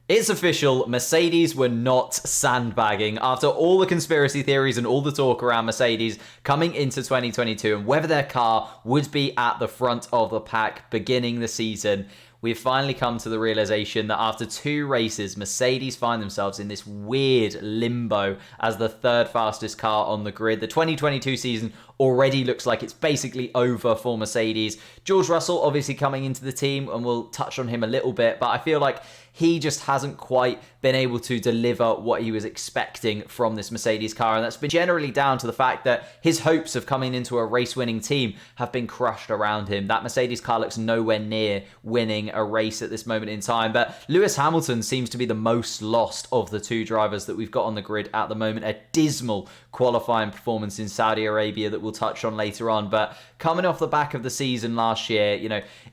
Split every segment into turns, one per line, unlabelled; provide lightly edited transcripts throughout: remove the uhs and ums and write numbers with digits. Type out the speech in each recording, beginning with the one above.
It's official, Mercedes were not sandbagging after all the conspiracy theories and all the talk around Mercedes coming into 2022 and whether their car would be at the front of the pack beginning the season. We've finally come to the realization that after 2 races, Mercedes find themselves in this weird limbo as the 3rd fastest car on the grid. The 2022 season already looks like it's basically over for Mercedes. George Russell obviously coming into the team, and we'll touch on him a little bit, but I feel like he just hasn't quite been able to deliver what he was expecting from this Mercedes car, and that's been generally down to the fact that his hopes of coming into a race-winning team have been crushed around him. That Mercedes car looks nowhere near winning a race at this moment in time, but Lewis Hamilton seems to be the most lost of the 2 drivers that we've got on the grid at the moment. A dismal qualifying performance in Saudi Arabia that we'll touch on later on, but coming off the back of the season last year,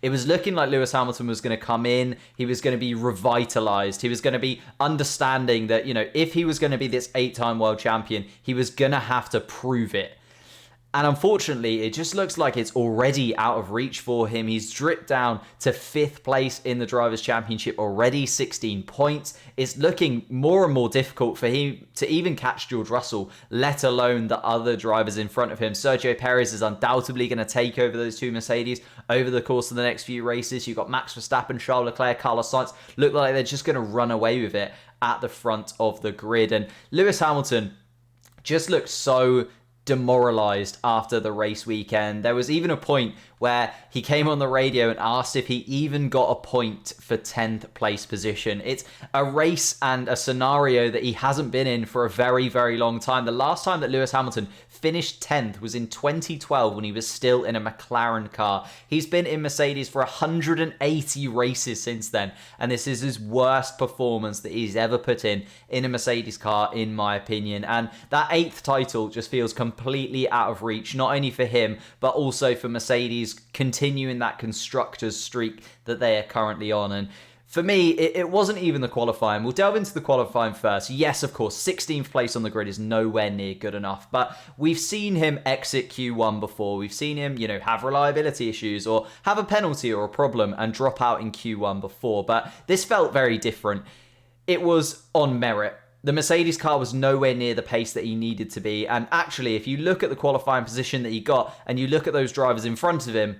it was looking like Lewis Hamilton was going to come in, he was going to be revitalized, he was going to be understanding that, if he was going to be this 8-time world champion, he was going to have to prove it. And unfortunately, it just looks like it's already out of reach for him. He's dripped down to 5th place in the Drivers' Championship already, 16 points. It's looking more and more difficult for him to even catch George Russell, let alone the other drivers in front of him. Sergio Perez is undoubtedly going to take over those 2 Mercedes over the course of the next few races. You've got Max Verstappen, Charles Leclerc, Carlos Sainz. Look like they're just going to run away with it at the front of the grid. And Lewis Hamilton just looks so demoralized after the race weekend. There was even a point where he came on the radio and asked if he even got a point for 10th place position. It's a race and a scenario that he hasn't been in for a very, very long time. The last time that Lewis Hamilton finished 10th was in 2012 when he was still in a McLaren car. He's been in Mercedes for 180 races since then, and this is his worst performance that he's ever put in a Mercedes car, in my opinion. And that 8th title just feels completely out of reach, not only for him, but also for Mercedes continuing that constructors streak that they are currently on. And for me, it wasn't even the qualifying. We'll delve into the qualifying first. Yes, of course, 16th place on the grid is nowhere near good enough, but we've seen him exit Q1 before. We've seen him, have reliability issues or have a penalty or a problem and drop out in Q1 before, but this felt very different. It was on merit. The Mercedes car was nowhere near the pace that he needed to be. And actually, if you look at the qualifying position that he got and you look at those drivers in front of him,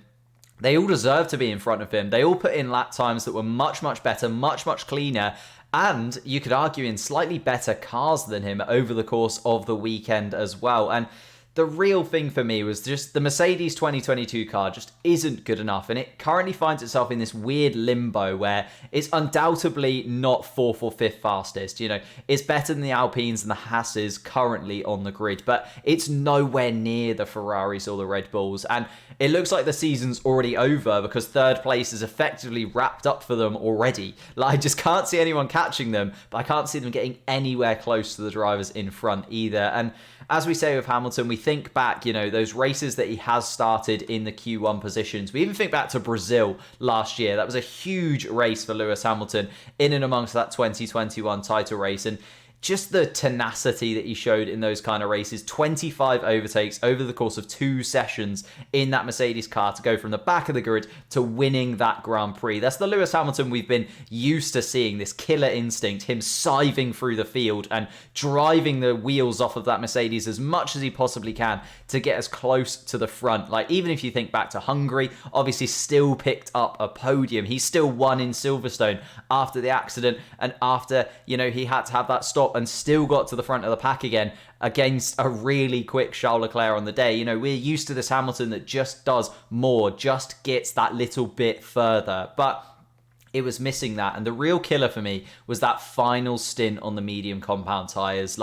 they all deserve to be in front of him. They all put in lap times that were much, much better, much, much cleaner. And you could argue in slightly better cars than him over the course of the weekend as well. And the real thing for me was just the Mercedes 2022 car just isn't good enough, and it currently finds itself in this weird limbo where it's undoubtedly not 4th or 5th fastest. It's better than the Alpines and the Haas's currently on the grid, but it's nowhere near the Ferraris or the Red Bulls, and it looks like the season's already over because 3rd place is effectively wrapped up for them already. I just can't see anyone catching them, but I can't see them getting anywhere close to the drivers in front either. And as we say with Hamilton, we think back, those races that he has started in the Q1 positions. We even think back to Brazil last year. That was a huge race for Lewis Hamilton in and amongst that 2021 title race. And just the tenacity that he showed in those kind of races, 25 overtakes over the course of 2 sessions in that Mercedes car to go from the back of the grid to winning that Grand Prix. That's the Lewis Hamilton we've been used to seeing, this killer instinct, him scything through the field and driving the wheels off of that Mercedes as much as he possibly can to get as close to the front. Even if you think back to Hungary, obviously still picked up a podium. He still won in Silverstone after the accident and after, he had to have that stop and still got to the front of the pack again against a really quick Charles Leclerc on the day. We're used to this Hamilton that just does more, just gets that little bit further. But it was missing that. And the real killer for me was that final stint on the medium compound tyres.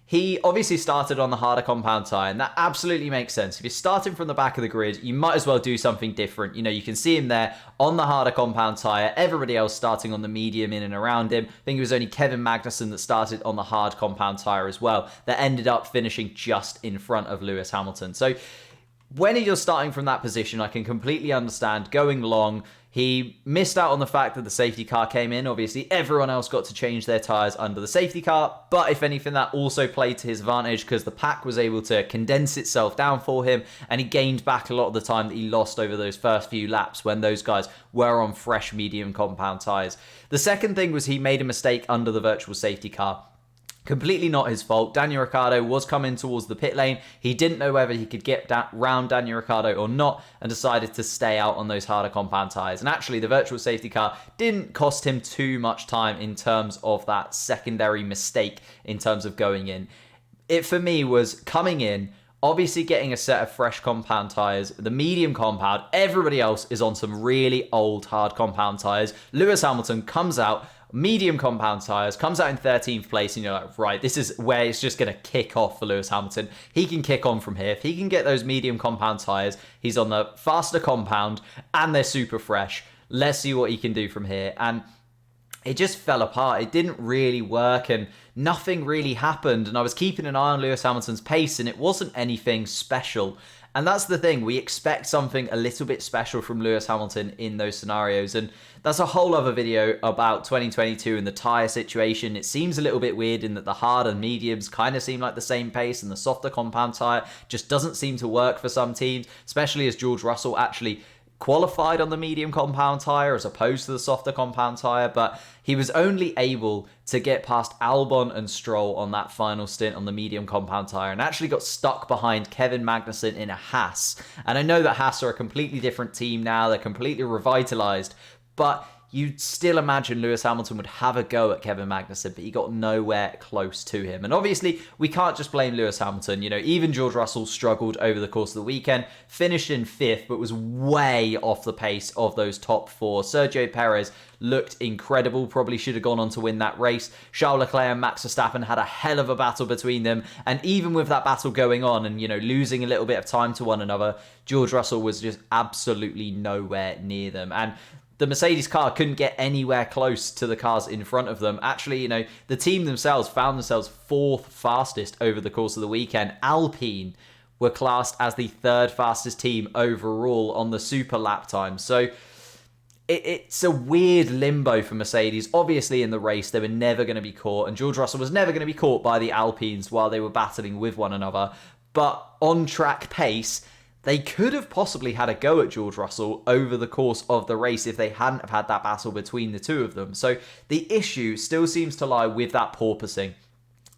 He obviously started on the harder compound tyre, and that absolutely makes sense. If you're starting from the back of the grid, you might as well do something different. You can see him there on the harder compound tyre, everybody else starting on the medium in and around him. I think it was only Kevin Magnussen that started on the hard compound tyre as well, that ended up finishing just in front of Lewis Hamilton. So when you're starting from that position, I can completely understand going long, He missed out on the fact that the safety car came in. Obviously, everyone else got to change their tyres under the safety car. But if anything, that also played to his advantage because the pack was able to condense itself down for him. And he gained back a lot of the time that he lost over those first few laps when those guys were on fresh medium compound tyres. The second thing was he made a mistake under the virtual safety car. Completely not his fault. Daniel Ricciardo was coming towards the pit lane. He didn't know whether he could get round Daniel Ricciardo or not and decided to stay out on those harder compound tyres. And actually, the virtual safety car didn't cost him too much time in terms of that secondary mistake in terms of going in. It, for me, was coming in, obviously getting a set of fresh compound tyres, the medium compound. Everybody else is on some really old hard compound tyres. Lewis Hamilton comes out, medium compound tyres, comes out in 13th place, and you're like, right, this is where it's just going to kick off for Lewis Hamilton. He can kick on from here. If he can get those medium compound tyres, he's on the faster compound, and they're super fresh. Let's see what he can do from here. And it just fell apart. It didn't really work, and nothing really happened. And I was keeping an eye on Lewis Hamilton's pace, and it wasn't anything special. And that's the thing. We expect something a little bit special from Lewis Hamilton in those scenarios. And that's a whole other video about 2022 and the tyre situation. It seems a little bit weird in that the hard and mediums kind of seem like the same pace, and the softer compound tyre just doesn't seem to work for some teams, especially as George Russell actually qualified on the medium compound tyre as opposed to the softer compound tyre, but he was only able to get past Albon and Stroll on that final stint on the medium compound tyre and actually got stuck behind Kevin Magnussen in a Haas. And I know that Haas are a completely different team now, they're completely revitalised, but you'd still imagine Lewis Hamilton would have a go at Kevin Magnussen, but he got nowhere close to him. And obviously, we can't just blame Lewis Hamilton. You know, even George Russell struggled over the course of the weekend, finished in 5th, but was way off the pace of those top 4. Sergio Perez looked incredible, probably should have gone on to win that race. Charles Leclerc and Max Verstappen had a hell of a battle between them. And even with that battle going on and, you know, losing a little bit of time to one another, George Russell was just absolutely nowhere near them. And the Mercedes car couldn't get anywhere close to the cars in front of them. Actually, you know, the team themselves found themselves 4th fastest over the course of the weekend. Alpine were classed as the 3rd fastest team overall on the super lap time. So it's a weird limbo for Mercedes. Obviously, in the race, they were never going to be caught, and George Russell was never going to be caught by the Alpines while they were battling with one another. But on track pace, they could have possibly had a go at George Russell over the course of the race if they hadn't have had that battle between the two of them. So the issue still seems to lie with that porpoising.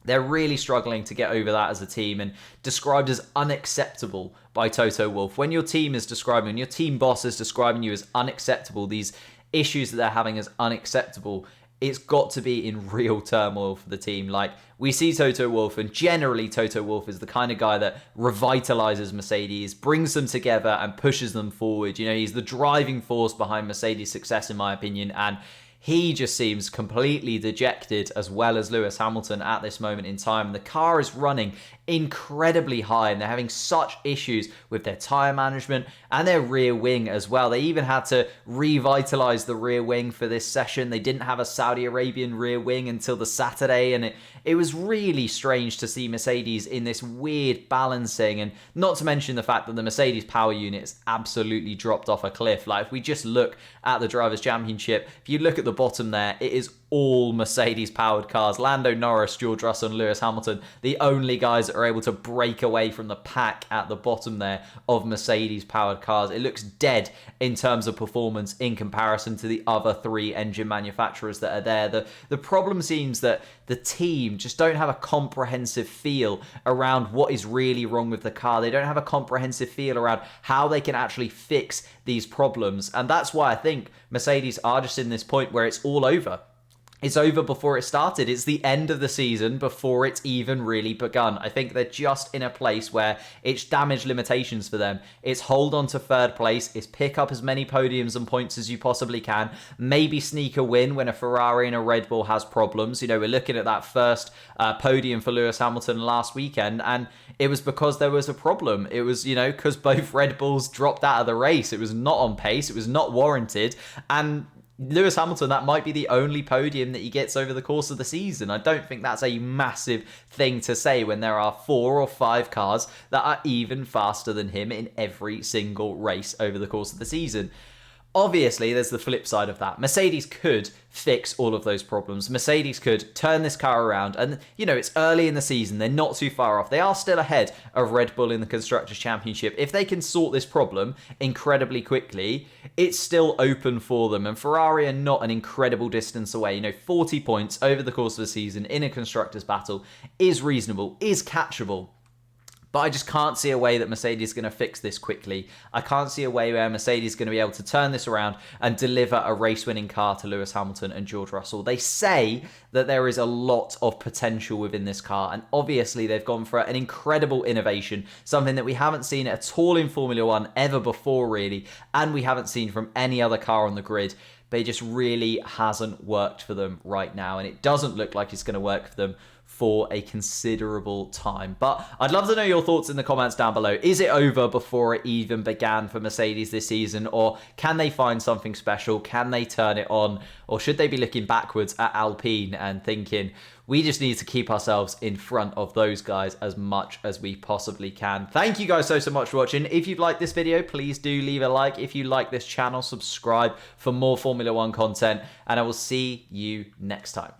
They're really struggling to get over that as a team, and described as unacceptable by Toto Wolff. When your team is describing, when your team boss is describing you as unacceptable, these issues that they're having as unacceptable, it's got to be in real turmoil for the team. Like, we see Toto Wolff, and generally Toto Wolff is the kind of guy that revitalizes Mercedes, brings them together and pushes them forward. You know, he's the driving force behind Mercedes' success, in my opinion, and he just seems completely dejected, as well as Lewis Hamilton at this moment in time. The car is running incredibly high, and they're having such issues with their tyre management and their rear wing as well. They even had to revitalize the rear wing for this session. They didn't have a Saudi Arabian rear wing until the Saturday, and it was really strange to see Mercedes in this weird balancing, and not to mention the fact that the Mercedes power unit has absolutely dropped off a cliff. Like, if we just look at the Drivers' Championship, if you look at the bottom there, it is all Mercedes powered cars. Lando Norris, George Russell and Lewis Hamilton, the only guys that are able to break away from the pack at the bottom there of Mercedes powered cars. It looks dead in terms of performance in comparison to the other 3 engine manufacturers that are there. The problem seems that the team just don't have a comprehensive feel around what is really wrong with the car. They don't have a comprehensive feel around how they can actually fix these problems. And that's why I think Mercedes are just in this point where it's all over. It's over before it started. It's the end of the season before it's even really begun. I think they're just in a place where it's damage limitations for them. It's hold on to 3rd place. It's pick up as many podiums and points as you possibly can. Maybe sneak a win when a Ferrari and a Red Bull has problems. You know, we're looking at that first podium for Lewis Hamilton last weekend, and it was because there was a problem. It was, you know, because both Red Bulls dropped out of the race. It was not on pace. It was not warranted. And Lewis Hamilton, that might be the only podium that he gets over the course of the season. I don't think that's a massive thing to say when there are 4 or 5 cars that are even faster than him in every single race over the course of the season. Obviously, there's the flip side of that. Mercedes could fix all of those problems. Mercedes could turn this car around. And, you know, it's early in the season. They're not too far off. They are still ahead of Red Bull in the Constructors' Championship. If they can sort this problem incredibly quickly, it's still open for them. And Ferrari are not an incredible distance away. You know, 40 points over the course of the season in a Constructors' battle is reasonable, is catchable. But I just can't see a way that Mercedes is going to fix this quickly. I can't see a way where Mercedes is going to be able to turn this around and deliver a race-winning car to Lewis Hamilton and George Russell. They say that there is a lot of potential within this car, and obviously they've gone for an incredible innovation, something that we haven't seen at all in Formula One ever before, really, and we haven't seen from any other car on the grid. But it just really hasn't worked for them right now, and it doesn't look like it's going to work for them for a considerable time. But I'd love to know your thoughts in the comments down below. Is it over before it even began for Mercedes this season? Or can they find something special? Can they turn it on? Or should they be looking backwards at Alpine and thinking, we just need to keep ourselves in front of those guys as much as we possibly can? Thank you guys so much for watching. If you've liked this video, please do leave a like. If you like this channel, subscribe for more Formula One content. And I will see you next time.